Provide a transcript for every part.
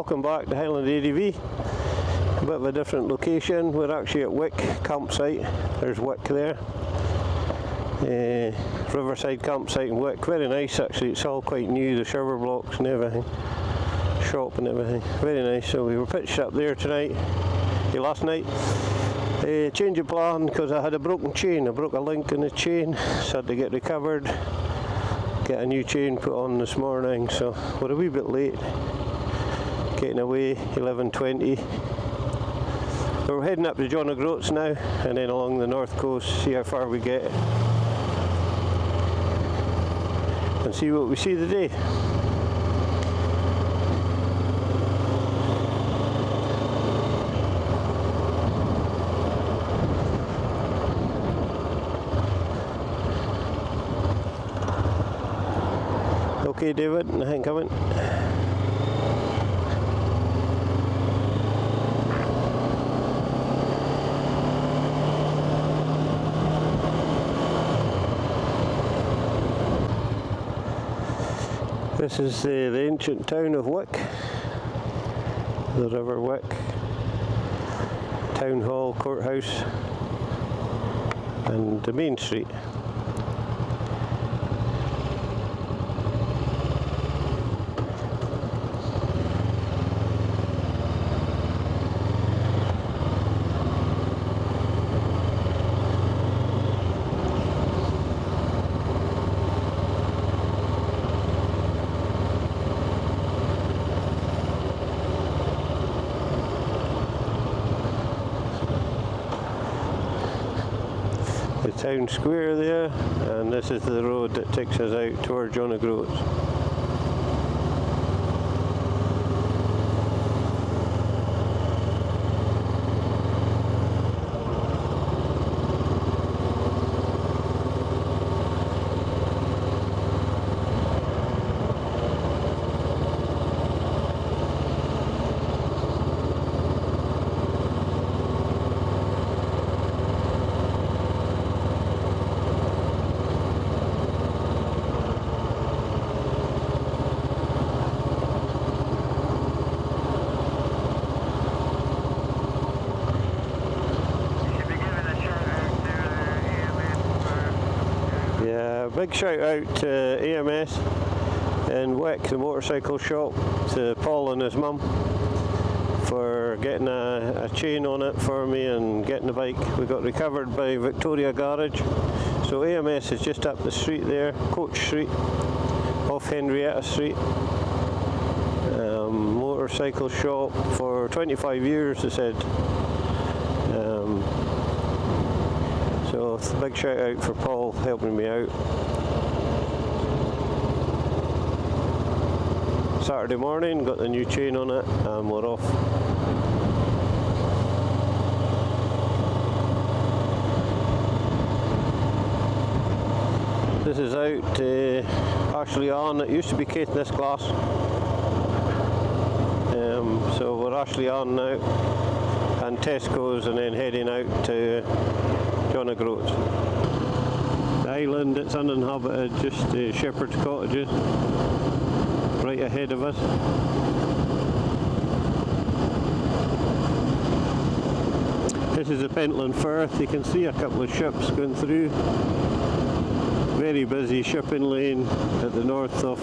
welcome back to Highland ADV. A bit of a different location. We're actually at Wick campsite. There's Wick there. Riverside campsite in Wick. Very nice actually, it's all quite new, the shower blocks and everything. Shop and everything. Very nice. So we were pitched up there tonight, last night. Change of plan because I had a broken chain. I broke a link in the chain, so I had to get recovered. Get a new chain put on this morning, so we're a wee bit late. Getting away, 11:20. We're heading up to John O'Groats now, and then along the north coast, see how far we get. And see what we see today. Okay, David, nothing coming. This is the ancient town of Wick, the River Wick, Town Hall, Courthouse, and the main street. Town square there, and this is the road that takes us out toward John O'Groats. Big shout out to AMS in Wick, the motorcycle shop, to Paul and his mum for getting a chain on it for me and getting the bike. We got recovered by Victoria Garage. So AMS is just up the street there, Coach Street, off Henrietta Street. Motorcycle shop for 25 years, they said. So big shout out for Paul helping me out. Saturday morning, got the new chain on it and we're off. This is out Ashley on, it used to be Caithness Glass. So we're Ashley on now and Tesco's, and then heading out to John O'Groats. The island, it's uninhabited, just shepherd's cottages right ahead of us. This is the Pentland Firth. You can see a couple of ships going through. Very busy shipping lane at the north of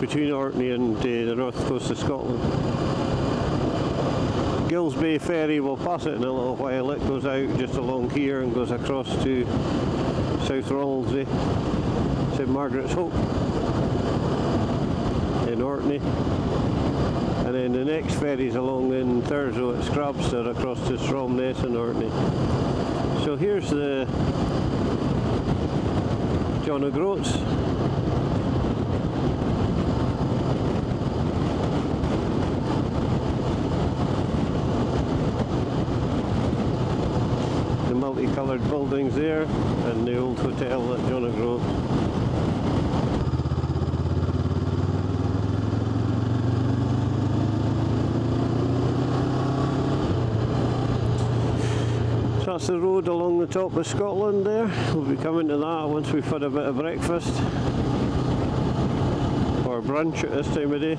between Orkney and the north coast of Scotland. Gills Bay ferry, will pass it in a little while. It goes out just along here and goes across to South Ronaldsay, St Margaret's Hope in Orkney, and then the next ferry's along in Thurso at Scrabster across to Stromness in Orkney. So here's the John O'Groats. The multicoloured buildings there and the old hotel at John O'Groats. That's the road along the top of Scotland there. We'll be coming to that once we've had a bit of breakfast or brunch at this time of day.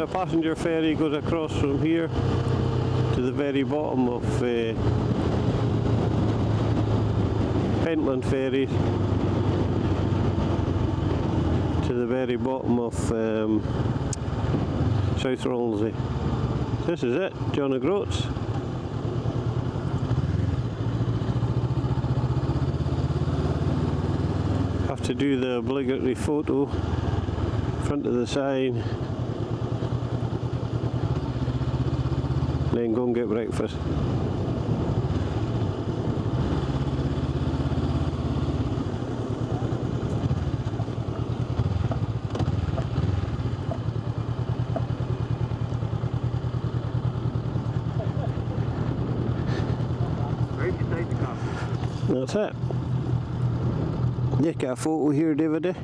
a passenger ferry goes across from here to the very bottom of Pentland Ferries, to the very bottom of South Rolsey. This is it, John O'Groats. Have to do the obligatory photo, front of the sign, then go and get breakfast. That's it. Just get a photo here, David.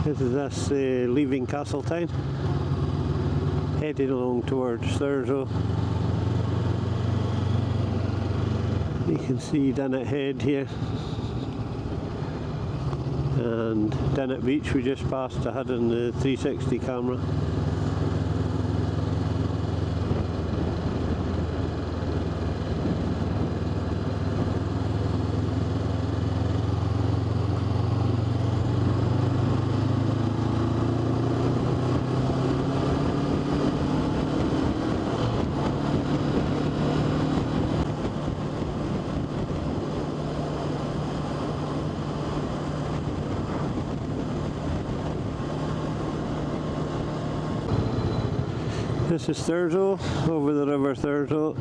This is us leaving Castletown, heading along towards Thurso. You can see Durness Head here, and Durness Beach we just passed. I had on the 360 camera. This is Thurso, over the river Thurso.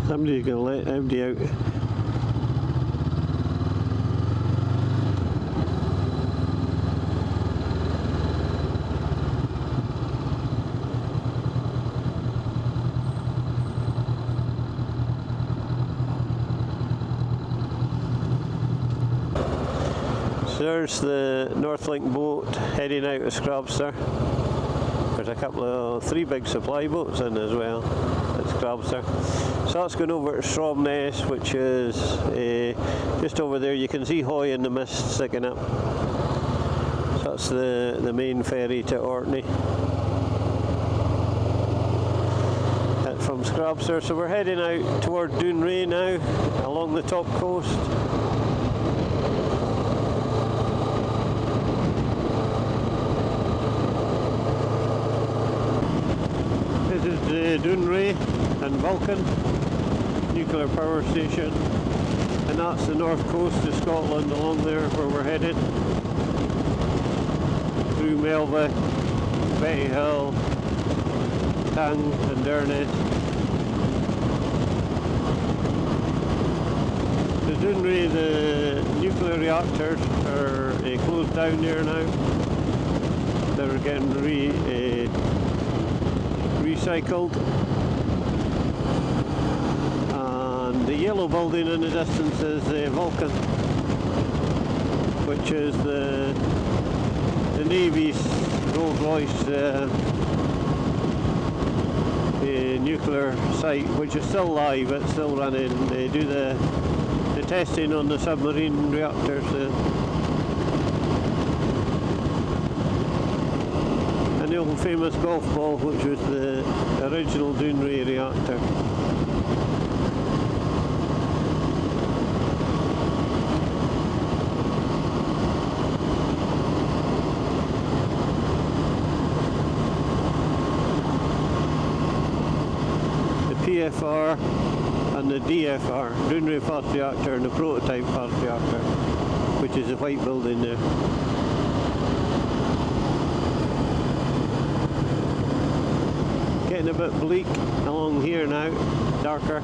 Somebody's going to let everybody out. There's the Northlink boat heading out of Scrabster. There's a couple of 3 big supply boats in as well at Scrabster. So that's going over to Durness, which is just over there. You can see Hoy in the mist sticking up. So that's the main ferry to Orkney. From Scrabster. So we're heading out toward Durness now, along the top coast. This is the Durness and Vulcan nuclear power station, and that's the north coast of Scotland along there where we're headed. Through Melva, Betty Hill, Tang and Durness. The Durness, the nuclear reactors are closed down there now. They're getting recycled, and the yellow building in the distance is Vulcan, which is the Navy's Rolls Royce nuclear site, which is still live. It's still running. They do the testing on the submarine reactors. The old famous golf ball, which was the original Durness reactor. The PFR and the DFR, Durness fast reactor, and the prototype fast reactor, which is the white building there. Getting a bit bleak along here now, darker.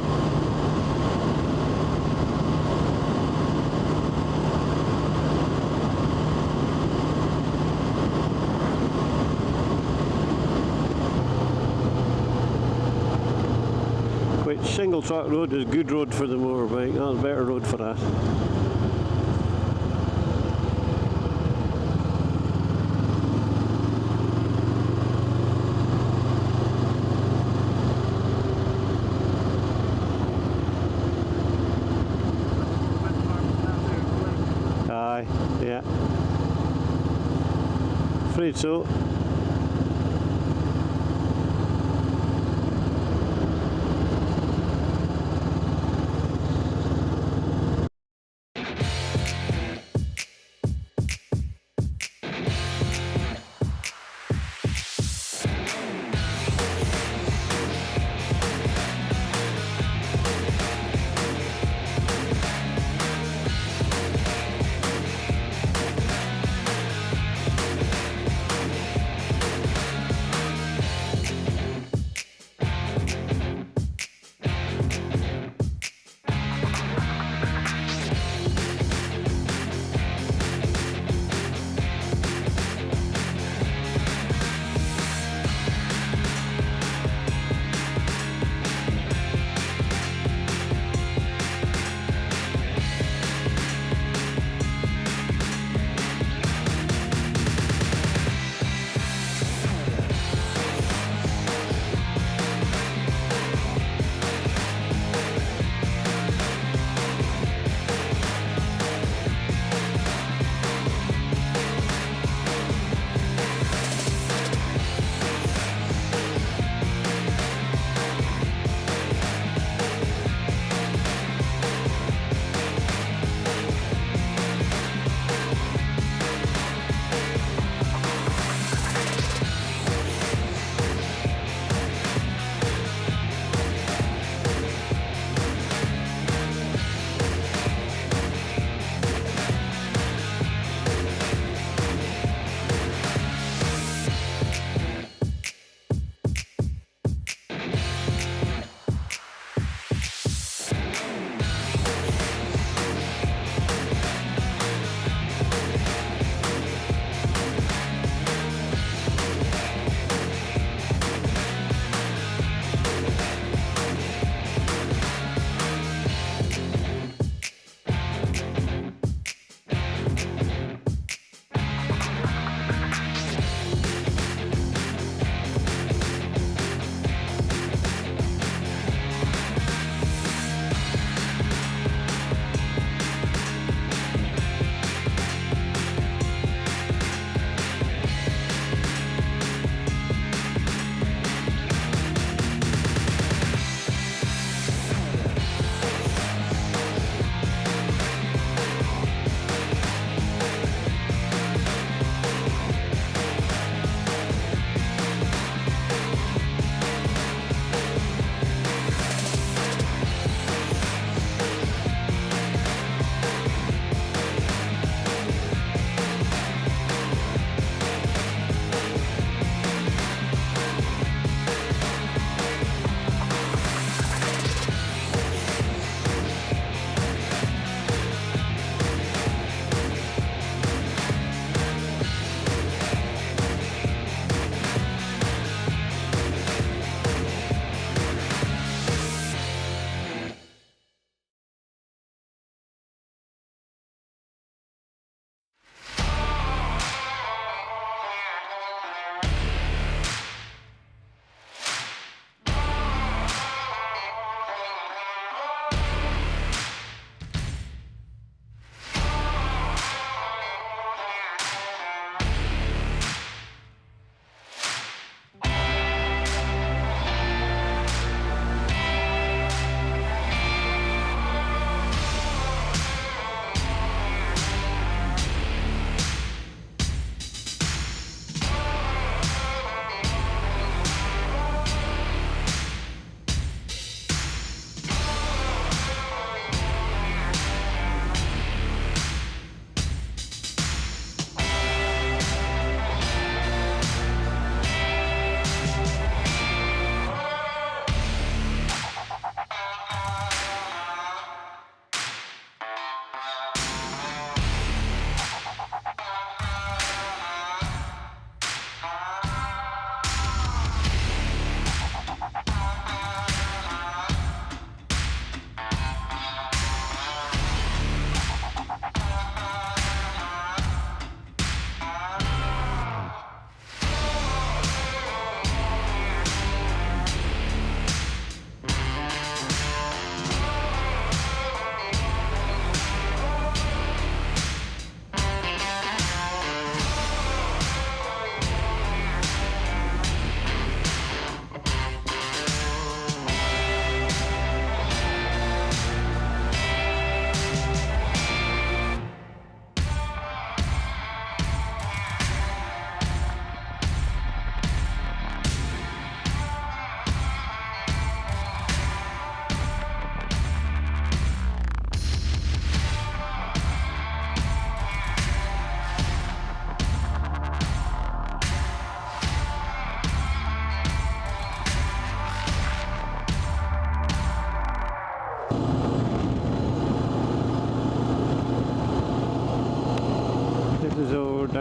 Which single track road is good road for the motorbike, that's a better road for us. Yeah, afraid so.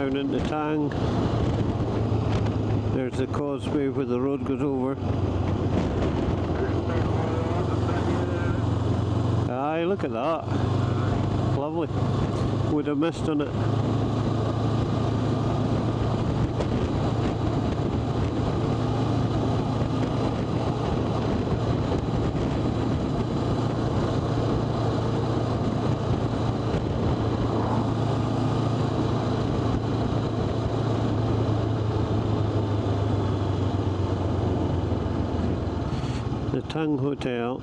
down into Tang. There's the causeway where the road goes over. Aye, look at that. Lovely. With a mist on it. The Tang Hotel.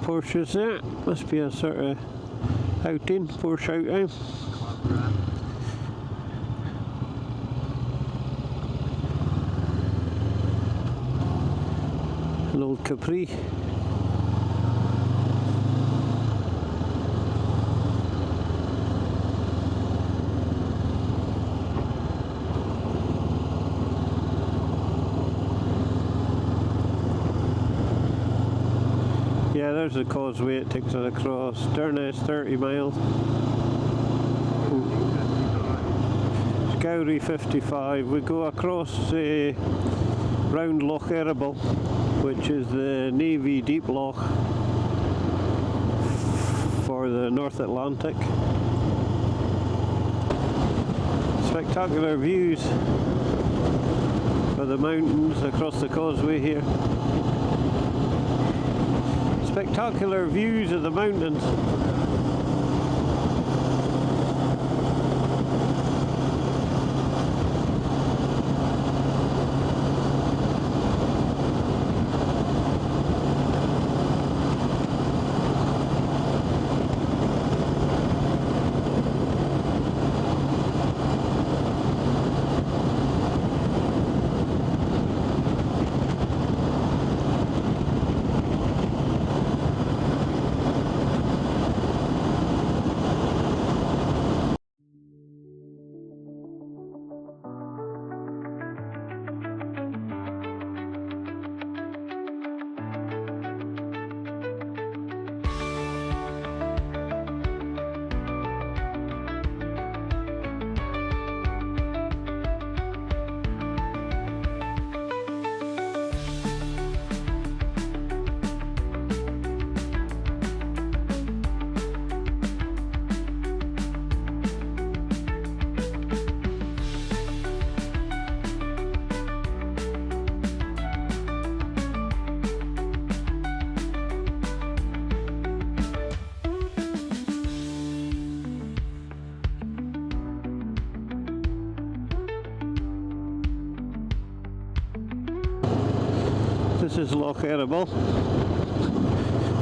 Porsche's there. Must be a sort of outing, Porsche outing. An old Capri. Yeah, there's the causeway, it takes it across. Durness, 30 miles. Gowrie, 55. We go across round Loch Erible, which is the Navy deep loch for the North Atlantic. Spectacular views of the mountains across the causeway here. Spectacular views of the mountains. This is Loch Erible.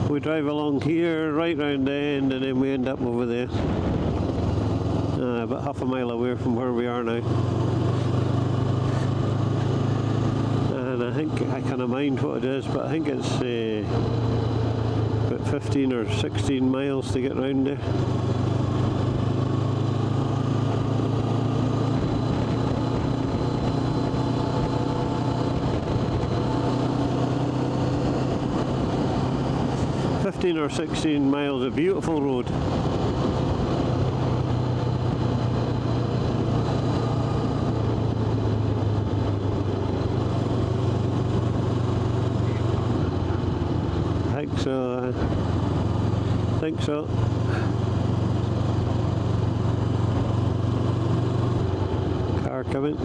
We drive along here, right round the end, and then we end up over there. About half a mile away from where we are now. And I think, I can't mind what it is, but I think it's about 15 or 16 miles to get round there. Or 16 miles, a beautiful road. I think so. I think so. Car coming.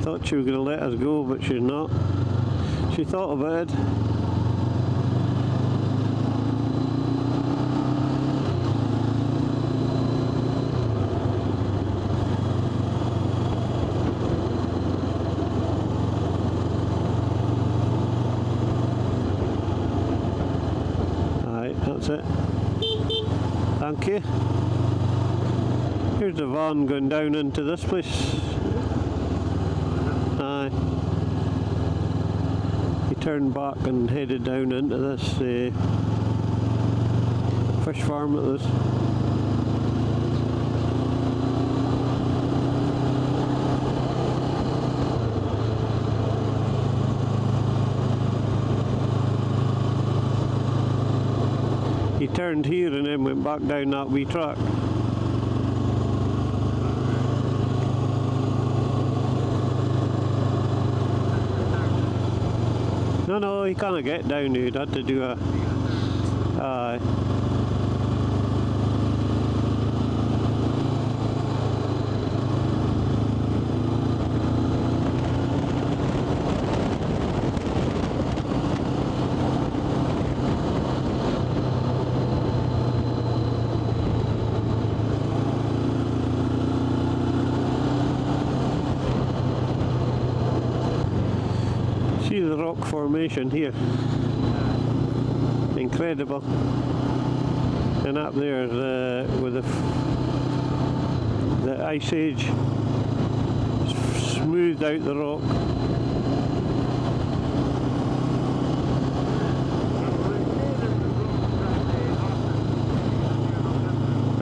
Thought she was going to let us go, but she's not. She thought about it. Alright, that's it. Thank you. Here's the van going down into this place. He turned back and headed down into this fish farm it was. turned here and then went back down that wee track. No, he can't get down here. He'd had to do a... See the rock formation here, incredible. And up there, with the ice age smoothed out the rock.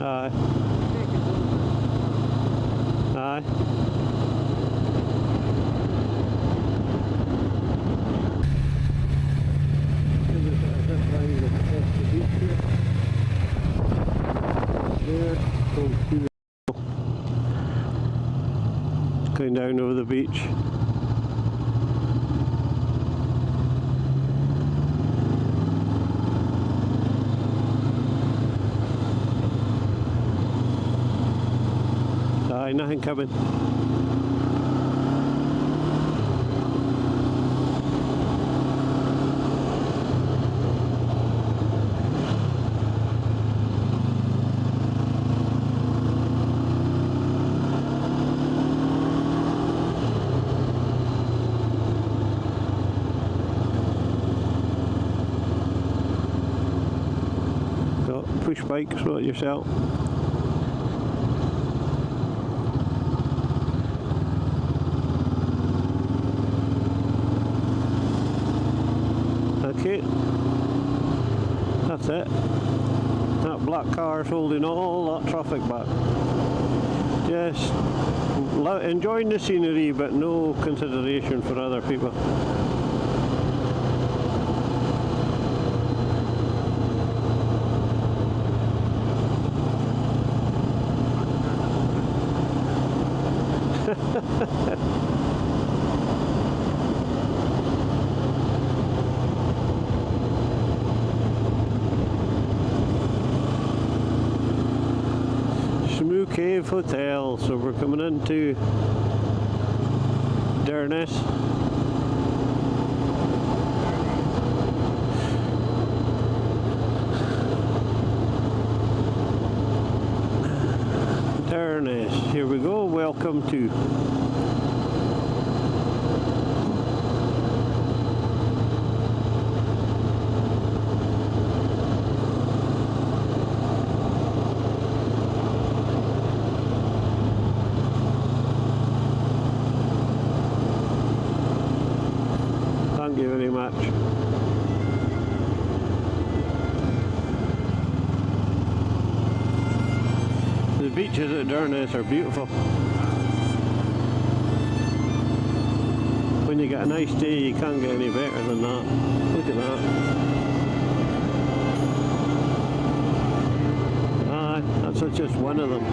Aye. Aye. Going down over the beach. Aye, nothing coming. Push bikes, sort yourself. Okay, that's it. That black car is holding all that traffic back. Just enjoying the scenery, but no consideration for other people. Smoo Cave Hotel, so we're coming into Durness. Durness, here we go, welcome to. Thank you very much. The beaches at Durness are beautiful. When you get a nice day, you can't get any better than that. Look at that. Aye, that's just one of them.